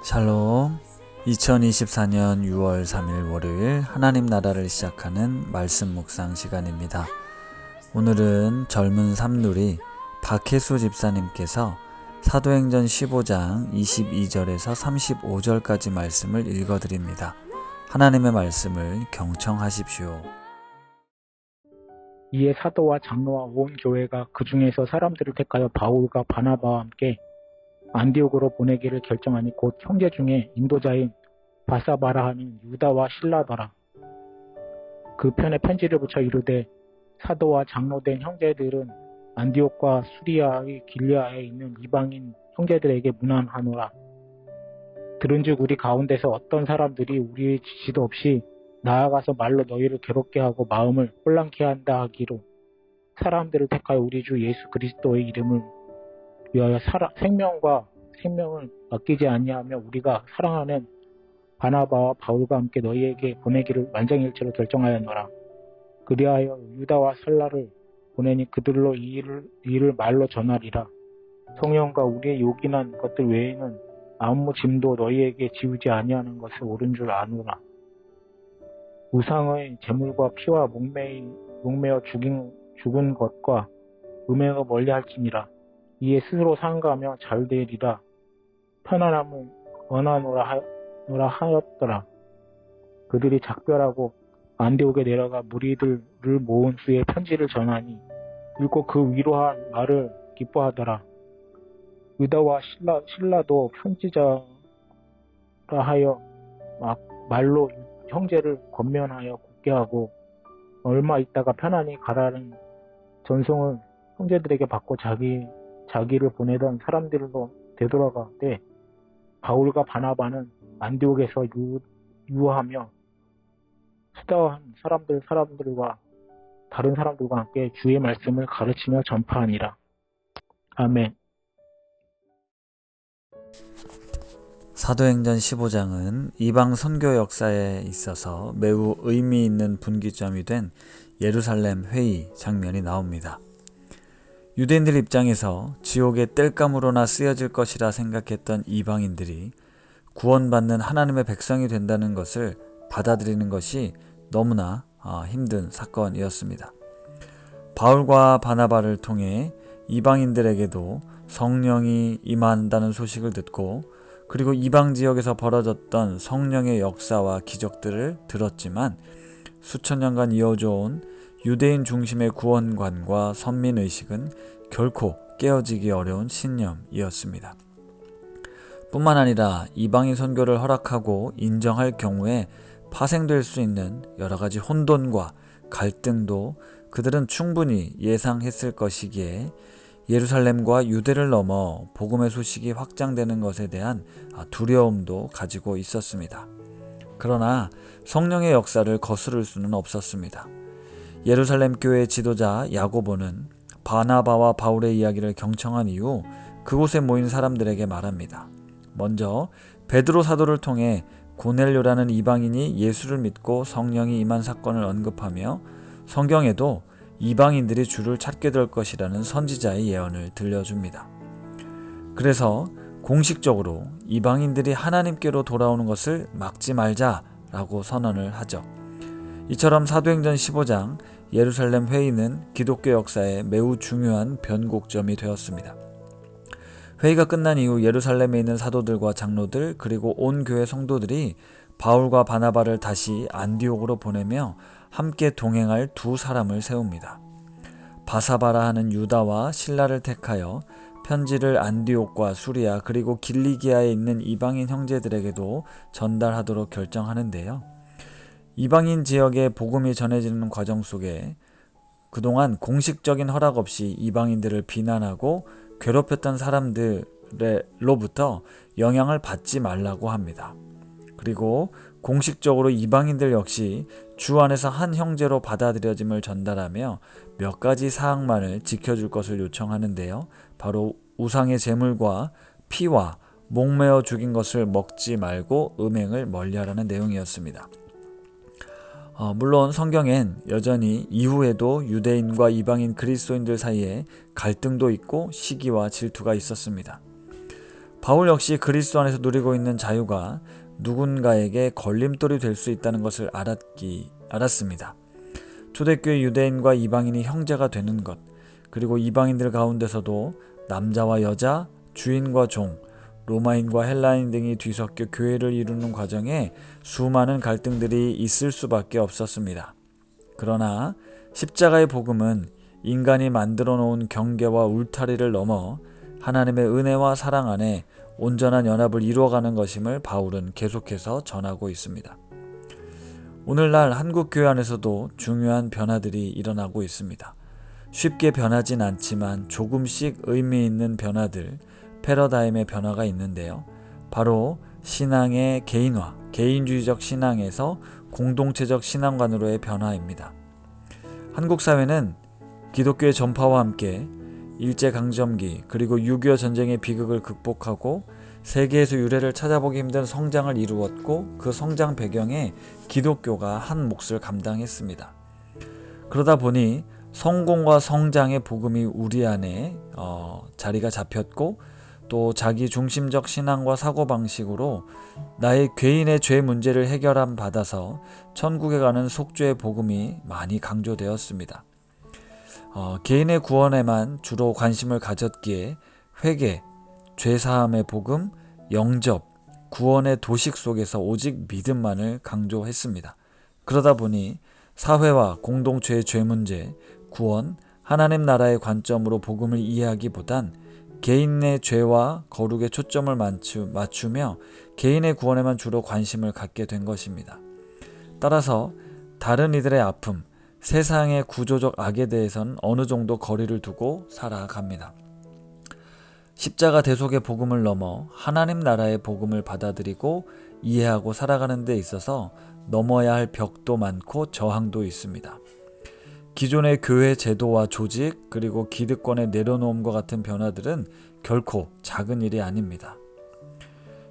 샬롬. 2024년 6월 3일 월요일 하나님 나라를 시작하는 말씀 묵상 시간입니다. 오늘은 젊은 삼누리 박혜수 집사님께서 사도행전 15장 22절에서 35절까지 말씀을 읽어드립니다. 하나님의 말씀을 경청하십시오. 이에 사도와 장로와 온 교회가 그 중에서 사람들을 택하여 바울과 바나바와 함께 안디옥으로 보내기를 결정하니 곧 형제 중에 인도자인 바사바라 하는 유다와 실라더라. 그 편에 편지를 붙여 이르되 사도와 장로된 형제들은 안디옥과 수리아의 길리아에 있는 이방인 형제들에게 문안하노라. 들은즉 우리 가운데서 어떤 사람들이 우리의 지시도 없이 나아가서 말로 너희를 괴롭게 하고 마음을 혼란케 한다 하기로 사람들을 택하여 우리 주 예수 그리스도의 이름을 위하여 생명을 아끼지 아니하며 우리가 사랑하는 바나바와 바울과 함께 너희에게 보내기를 만장일치로 결정하였노라. 그리하여 유다와 설라를 보내니 그들로 이 일을 말로 전하리라. 성령과 우리의 요긴한 것들 외에는 아무 짐도 너희에게 지우지 아니하는 것을 옳은 줄 아노라. 우상의 제물과 피와 목매어 죽은 것과 음행을 멀리할지니라. 이에 스스로 상가하며 잘되리라. 편안함을 원하노라 하였더라. 그들이 작별하고 안디옥에 내려가 무리들을 모은 후에 편지를 전하니 읽고 그 위로한 말을 기뻐하더라. 유다와 실라도 편지자라 하여 말로 형제를 권면하여 굳게 하고 얼마 있다가 편안히 가라는 전송을 형제들에게 받고 자기를 보내던 사람들로 되돌아가되 바울과 바나바는 안디옥에서 유하며 수다한 사람들과 다른 사람들과 함께 주의 말씀을 가르치며 전파하니라. 아멘. 사도행전 15장은 이방 선교 역사에 있어서 매우 의미 있는 분기점이 된 예루살렘 회의 장면이 나옵니다. 유대인들 입장에서 지옥의 땔감으로나 쓰여질 것이라 생각했던 이방인들이 구원받는 하나님의 백성이 된다는 것을 받아들이는 것이 너무나 힘든 사건이었습니다. 바울과 바나바를 통해 이방인들에게도 성령이 임한다는 소식을 듣고 그리고 이방 지역에서 벌어졌던 성령의 역사와 기적들을 들었지만 수천 년간 이어져 온 유대인 중심의 구원관과 선민의식은 결코 깨어지기 어려운 신념이었습니다. 뿐만 아니라 이방인 선교를 허락하고 인정할 경우에 파생될 수 있는 여러 가지 혼돈과 갈등도 그들은 충분히 예상했을 것이기에 예루살렘과 유대를 넘어 복음의 소식이 확장되는 것에 대한 두려움도 가지고 있었습니다. 그러나 성령의 역사를 거스를 수는 없었습니다. 예루살렘 교회의 지도자 야고보는 바나바와 바울의 이야기를 경청한 이후 그곳에 모인 사람들에게 말합니다. 먼저 베드로 사도를 통해 고넬료라는 이방인이 예수를 믿고 성령이 임한 사건을 언급하며 성경에도 이방인들이 주를 찾게 될 것이라는 선지자의 예언을 들려줍니다. 그래서 공식적으로 이방인들이 하나님께로 돌아오는 것을 막지 말자라고 선언을 하죠. 이처럼 사도행전 15장 예루살렘 회의는 기독교 역사에 매우 중요한 변곡점이 되었습니다. 회의가 끝난 이후 예루살렘에 있는 사도들과 장로들 그리고 온 교회 성도들이 바울과 바나바를 다시 안디옥으로 보내며 함께 동행할 두 사람을 세웁니다. 바사바라 하는 유다와 실라를 택하여 편지를 안디옥과 수리아 그리고 길리기아에 있는 이방인 형제들에게도 전달하도록 결정하는데요. 이방인 지역에 복음이 전해지는 과정 속에 그동안 공식적인 허락 없이 이방인들을 비난하고 괴롭혔던 사람들로부터 영향을 받지 말라고 합니다. 그리고 공식적으로 이방인들 역시 주 안에서 한 형제로 받아들여짐을 전달하며 몇 가지 사항만을 지켜줄 것을 요청하는데요. 바로 우상의 제물과 피와 목매어 죽인 것을 먹지 말고 음행을 멀리하라는 내용이었습니다. 물론 성경엔 여전히 이후에도 유대인과 이방인 그리스도인들 사이에 갈등도 있고 시기와 질투가 있었습니다. 바울 역시 그리스도 안에서 누리고 있는 자유가 누군가에게 걸림돌이 될 수 있다는 것을 알았습니다. 초대교회 유대인과 이방인이 형제가 되는 것, 그리고 이방인들 가운데서도 남자와 여자, 주인과 종, 로마인과 헬라인 등이 뒤섞여 교회를 이루는 과정에 수많은 갈등들이 있을 수밖에 없었습니다. 그러나 십자가의 복음은 인간이 만들어 놓은 경계와 울타리를 넘어 하나님의 은혜와 사랑 안에 온전한 연합을 이루어가는 것임을 바울은 계속해서 전하고 있습니다. 오늘날 한국 교회 안에서도 중요한 변화들이 일어나고 있습니다. 쉽게 변하진 않지만 조금씩 의미 있는 변화들, 패러다임의 변화가 있는데요. 바로 신앙의 개인화, 개인주의적 신앙에서 공동체적 신앙관으로의 변화입니다. 한국 사회는 기독교의 전파와 함께 일제강점기 그리고 6.25 전쟁의 비극을 극복하고 세계에서 유래를 찾아보기 힘든 성장을 이루었고 그 성장 배경에 기독교가 한 몫을 감당했습니다. 그러다 보니 성공과 성장의 복음이 우리 안에 자리가 잡혔고 또 자기 중심적 신앙과 사고방식으로 나의 개인의 죄 문제를 해결함 받아서 천국에 가는 속죄의 복음이 많이 강조되었습니다. 개인의 구원에만 주로 관심을 가졌기에 회개, 죄사함의 복음, 영접, 구원의 도식 속에서 오직 믿음만을 강조했습니다. 그러다 보니 사회와 공동체의 죄 문제, 구원, 하나님 나라의 관점으로 복음을 이해하기보단 개인의 죄와 거룩에 초점을 맞추며 개인의 구원에만 주로 관심을 갖게 된 것입니다. 따라서 다른 이들의 아픔, 세상의 구조적 악에 대해서는 어느 정도 거리를 두고 살아갑니다. 십자가 대속의 복음을 넘어 하나님 나라의 복음을 받아들이고 이해하고 살아가는 데 있어서 넘어야 할 벽도 많고 저항도 있습니다. 기존의 교회 제도와 조직 그리고 기득권의 내려놓음과 같은 변화들은 결코 작은 일이 아닙니다.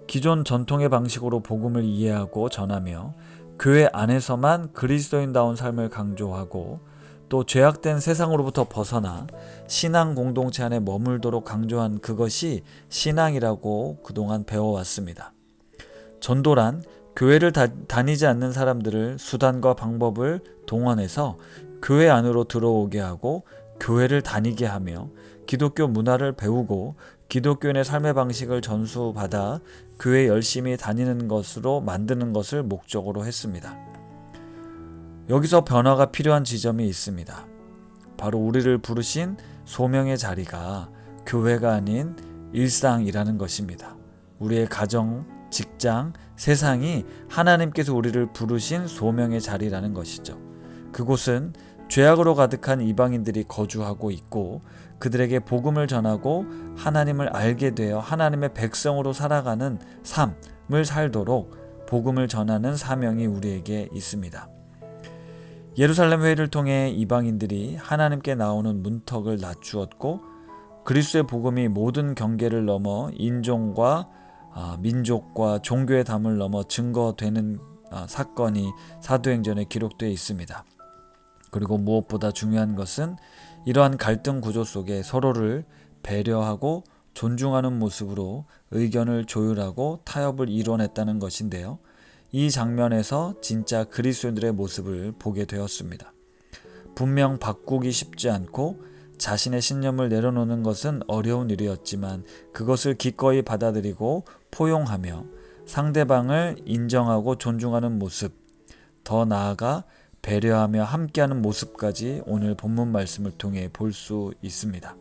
기존 전통의 방식으로 복음을 이해하고 전하며 교회 안에서만 그리스도인다운 삶을 강조하고 또 죄악된 세상으로부터 벗어나 신앙 공동체 안에 머물도록 강조한 그것이 신앙이라고 그동안 배워왔습니다. 전도란 교회를 다니지 않는 사람들을 수단과 방법을 동원해서 교회 안으로 들어오게 하고 교회를 다니게 하며 기독교 문화를 배우고 기독교인의 삶의 방식을 전수받아 교회 열심히 다니는 것으로 만드는 것을 목적으로 했습니다. 여기서 변화가 필요한 지점이 있습니다. 바로 우리를 부르신 소명의 자리가 교회가 아닌 일상이라는 것입니다. 우리의 가정, 직장, 세상이 하나님께서 우리를 부르신 소명의 자리라는 것이죠. 그곳은 죄악으로 가득한 이방인들이 거주하고 있고 그들에게 복음을 전하고 하나님을 알게 되어 하나님의 백성으로 살아가는 삶을 살도록 복음을 전하는 사명이 우리에게 있습니다. 예루살렘 회의를 통해 이방인들이 하나님께 나오는 문턱을 낮추었고 그리스도의 복음이 모든 경계를 넘어 인종과 민족과 종교의 담을 넘어 증거되는 사건이 사도행전에 기록되어 있습니다. 그리고 무엇보다 중요한 것은 이러한 갈등 구조 속에 서로를 배려하고 존중하는 모습으로 의견을 조율하고 타협을 이뤄냈다는 것인데요. 이 장면에서 진짜 그리스도인들의 모습을 보게 되었습니다. 분명 바꾸기 쉽지 않고 자신의 신념을 내려놓는 것은 어려운 일이었지만 그것을 기꺼이 받아들이고 포용하며 상대방을 인정하고 존중하는 모습, 더 나아가 배려하며 함께하는 모습까지 오늘 본문 말씀을 통해 볼 수 있습니다.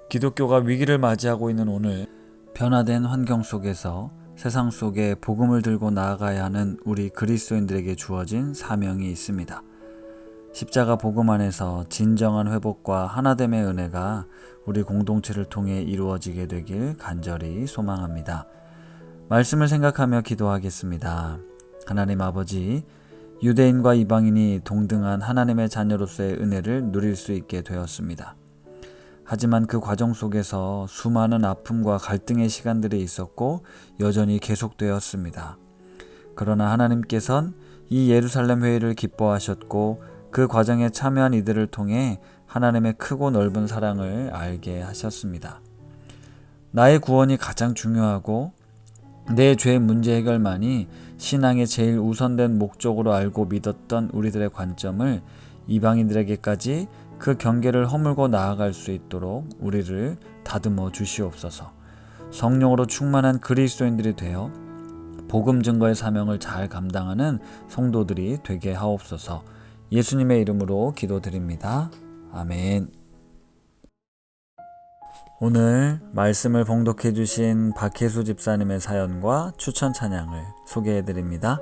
기독교가 위기를 맞이하고 있는 오늘 변화된 환경 속에서 세상 속에 복음을 들고 나아가야 하는 우리 그리스도인들에게 주어진 사명이 있습니다. 십자가 복음 안에서 진정한 회복과 하나됨의 은혜가 우리 공동체를 통해 이루어지게 되길 간절히 소망합니다. 말씀을 생각하며 기도하겠습니다. 하나님 아버지, 유대인과 이방인이 동등한 하나님의 자녀로서의 은혜를 누릴 수 있게 되었습니다. 하지만 그 과정 속에서 수많은 아픔과 갈등의 시간들이 있었고 여전히 계속되었습니다. 그러나 하나님께서는 이 예루살렘 회의를 기뻐하셨고 그 과정에 참여한 이들을 통해 하나님의 크고 넓은 사랑을 알게 하셨습니다. 나의 구원이 가장 중요하고 내 죄 문제 해결만이 신앙의 제일 우선된 목적으로 알고 믿었던 우리들의 관점을 이방인들에게까지 그 경계를 허물고 나아갈 수 있도록 우리를 다듬어 주시옵소서. 성령으로 충만한 그리스도인들이 되어 복음 증거의 사명을 잘 감당하는 성도들이 되게 하옵소서. 예수님의 이름으로 기도드립니다. 아멘. 오늘 말씀을 봉독해 주신 박혜수 집사님의 사연과 추천 찬양을 소개해 드립니다.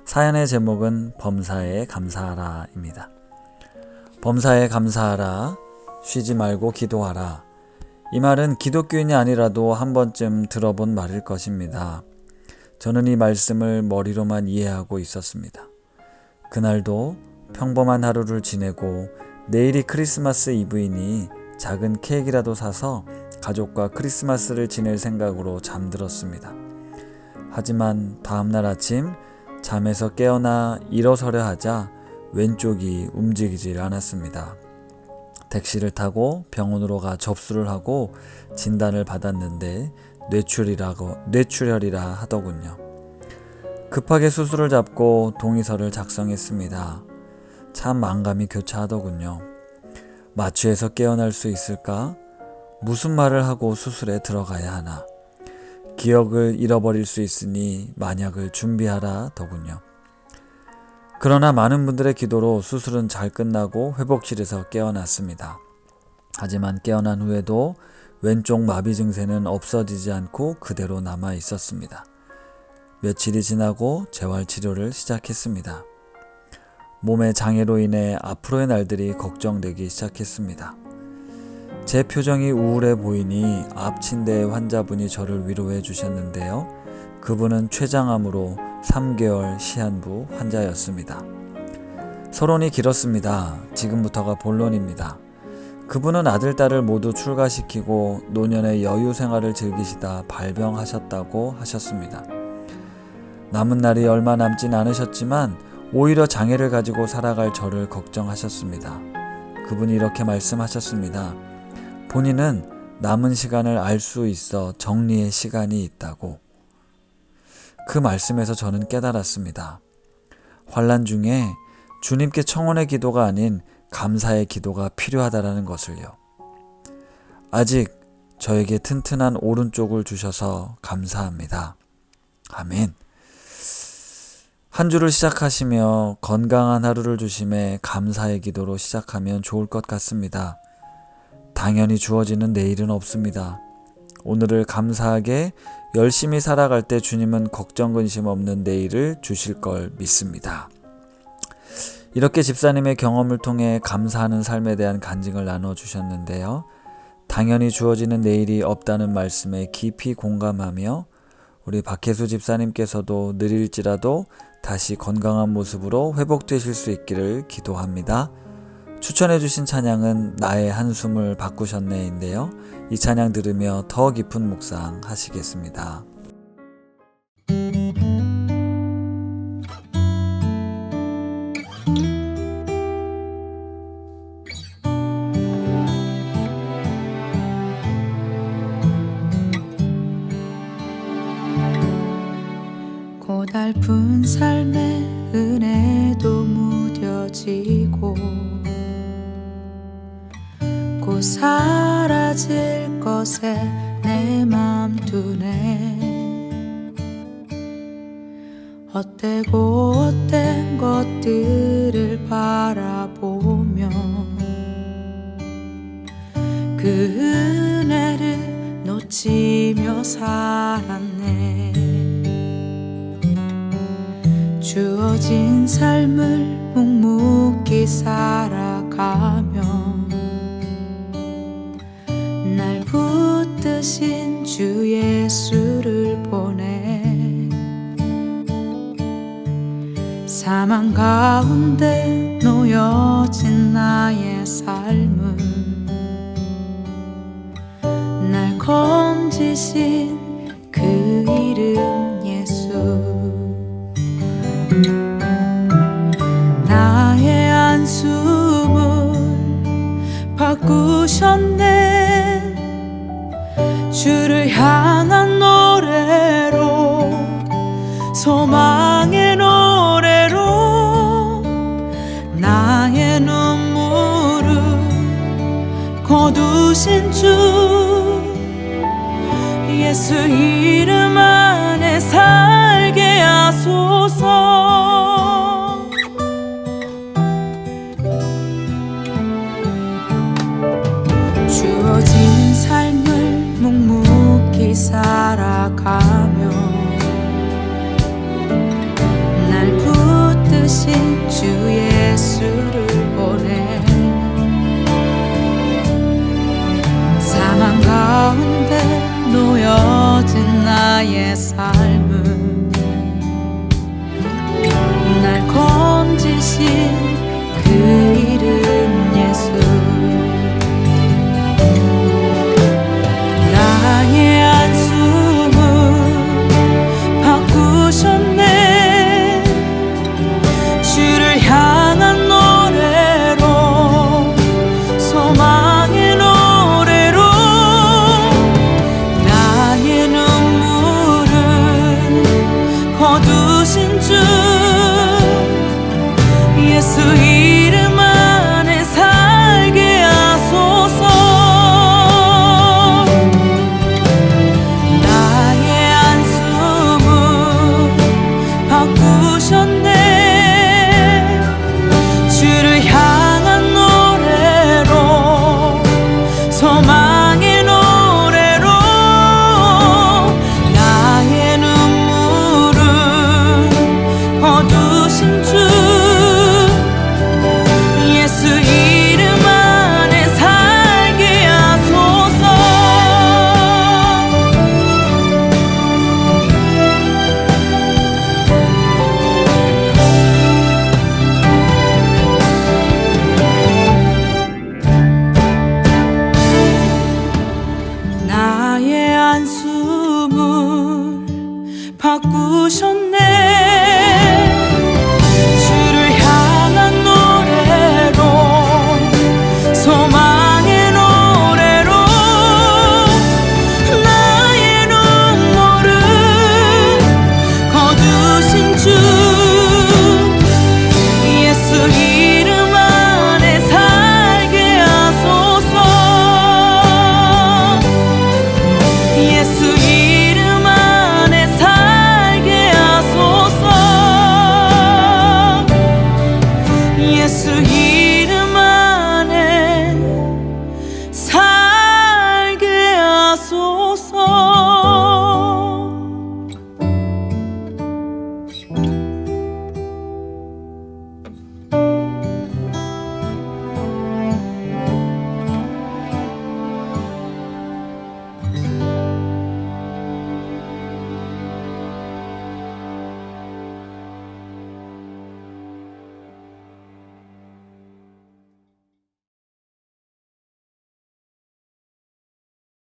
사연의 제목은 범사에 감사하라 입니다. 범사에 감사하라, 쉬지 말고 기도하라. 이 말은 기독교인이 아니라도 한 번쯤 들어본 말일 것입니다. 저는 이 말씀을 머리로만 이해하고 있었습니다. 그날도 평범한 하루를 지내고 내일이 크리스마스 이브이니 작은 케이크라도 사서 가족과 크리스마스를 지낼 생각으로 잠들었습니다. 하지만 다음날 아침 잠에서 깨어나 일어서려 하자 왼쪽이 움직이질 않았습니다. 택시를 타고 병원으로 가 접수를 하고 진단을 받았는데 뇌출혈이라 하더군요. 급하게 수술을 잡고 동의서를 작성했습니다. 참 만감이 교차하더군요. 마취해서 깨어날 수 있을까? 무슨 말을 하고 수술에 들어가야 하나? 기억을 잃어버릴 수 있으니 만약을 준비하라 더군요. 그러나 많은 분들의 기도로 수술은 잘 끝나고 회복실에서 깨어났습니다. 하지만 깨어난 후에도 왼쪽 마비 증세는 없어지지 않고 그대로 남아 있었습니다. 며칠이 지나고 재활치료를 시작했습니다. 몸의 장애로 인해 앞으로의 날들이 걱정되기 시작했습니다. 제 표정이 우울해 보이니 앞 침대의 환자분이 저를 위로해 주셨는데요. 그분은 췌장암으로 3개월 시한부 환자였습니다. 서론이 길었습니다. 지금부터가 본론입니다. 그분은 아들, 딸을 모두 출가시키고 노년의 여유 생활을 즐기시다 발병하셨다고 하셨습니다. 남은 날이 얼마 남진 않으셨지만 오히려 장애를 가지고 살아갈 저를 걱정하셨습니다. 그분이 이렇게 말씀하셨습니다. 본인은 남은 시간을 알 수 있어 정리의 시간이 있다고. 그 말씀에서 저는 깨달았습니다. 환난 중에 주님께 청혼의 기도가 아닌 감사의 기도가 필요하다라는 것을요. 아직 저에게 튼튼한 오른쪽을 주셔서 감사합니다. 아멘. 한 주를 시작하시며 건강한 하루를 주심에 감사의 기도로 시작하면 좋을 것 같습니다. 당연히 주어지는 내일은 없습니다. 오늘을 감사하게 열심히 살아갈 때 주님은 걱정 근심 없는 내일을 주실 걸 믿습니다. 이렇게 집사님의 경험을 통해 감사하는 삶에 대한 간증을 나눠주셨는데요. 당연히 주어지는 내일이 없다는 말씀에 깊이 공감하며 우리 박혜수 집사님께서도 느릴지라도 다시 건강한 모습으로 회복되실 수 있기를 기도합니다. 추천해주신 찬양은 나의 한숨을 바꾸셨네인데요. 이 찬양 들으며 더 깊은 묵상 하시겠습니다. 고달픈 삶의 은혜도 무뎌지고 곧 사라질 것에 내 맘 두네. 헛되고 헛된 것들을 바라보며 그 은혜를 놓치며 살았네. 주어진 삶을 묵묵히 살아가며 날 붙드신 주 예수를 보내. 사망 가운데 놓여진 나의 삶은 날 건지신 그 이름 예수. 나의 한숨을 바꾸셨네. 주를 이름 안에 살게 하소서. 주어진 삶을 묵묵히 살아가며 날 붙드신 주 예수를 보내 사망 가운데 놓여진 나의 삶은 날 건지신 그 이름 예수. 나의 한숨을 바꾸셨네. 주를 향한 노래로 소망의 노래로 나의 눈물을 거두신 주 예수 이름 안에 살게 하소서. 나의 한숨을 바꾸셨네. 주를 향한 노래로 소망의 노래로 나의 눈물을 거두신 주 예수 이름 안에 살게 하소서. 나의 한숨을 바꾸셨네.